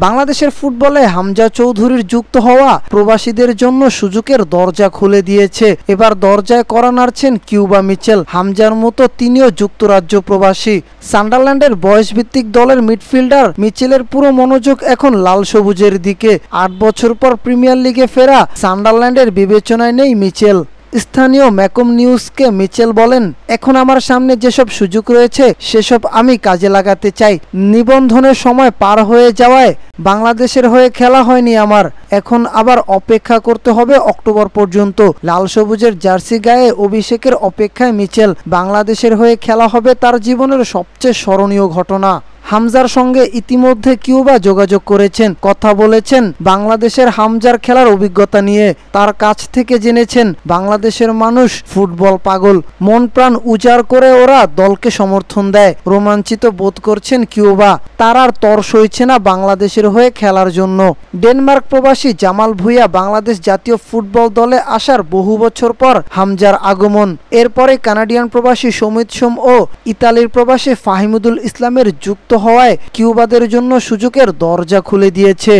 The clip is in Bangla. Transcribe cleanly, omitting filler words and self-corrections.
বাংলাদেশের ফুটবলে হামজা চৌধুরীর যুক্ত হওয়া প্রবাসীদের জন্য সুযোগের দরজা খুলে দিয়েছে। এবার দরজায় কড়া নাড়ছেন কিউবা মিচেল। হামজার মতো তিনিও যুক্তরাজ্য প্রবাসী। সান্ডারল্যান্ডের বয়সভিত্তিক দলের মিডফিল্ডার মিচেলের পুরো মনোযোগ এখন লাল সবুজের দিকে। ৮ বছর পর প্রিমিয়ার লিগে ফেরা সান্ডারল্যান্ডের বিবেচনায় নেই মিচেল। স্থানীয় ম্যাকম নিউজকে মিচেল বলেন, এখন আমার সামনে যেসব সুযোগ রয়েছে সেসব আমি কাজে লাগাতে চাই। নিবন্ধনের সময় পার হয়ে যাওয়ায় বাংলাদেশের হয়ে খেলা হয়নি আমার। এখন আবার অপেক্ষা করতে হবে অক্টোবর পর্যন্ত। লাল সবুজের জার্সি গায়ে অভিষেকের অপেক্ষায় মিচেল। বাংলাদেশের হয়ে খেলা হবে তার জীবনের সবচেয়ে স্মরণীয় ঘটনা। হামজার সঙ্গে ইতিমধ্যে কিউবা যোগাযোগ করেছেন, কথা বলেছেন বাংলাদেশের হামজার খেলার অভিজ্ঞতা নিয়ে। তার কাছ থেকে জেনেছেন বাংলাদেশের মানুষ ফুটবল পাগল, মন প্রাণ উজাড় করে ওরা দলকে সমর্থন দেয়। রোমাঞ্চিত বোধ করছেন কিউবা, তার আর তর সইছে না বাংলাদেশের হয়ে খেলার জন্য। ডেনমার্ক প্রবাসী জামাল ভুঁইয়া বাংলাদেশ জাতীয় ফুটবল দলে আসার বহু বছর পর হামজার আগমন। এরপরে কানাডিয়ান প্রবাসী সমিত সোম ও ইতালির প্রবাসী ফাহিমুদুল ইসলামের যুক্ত হওয়ায় কিউবাদের জন্য সুযোগের দরজা খুলে দিয়েছে।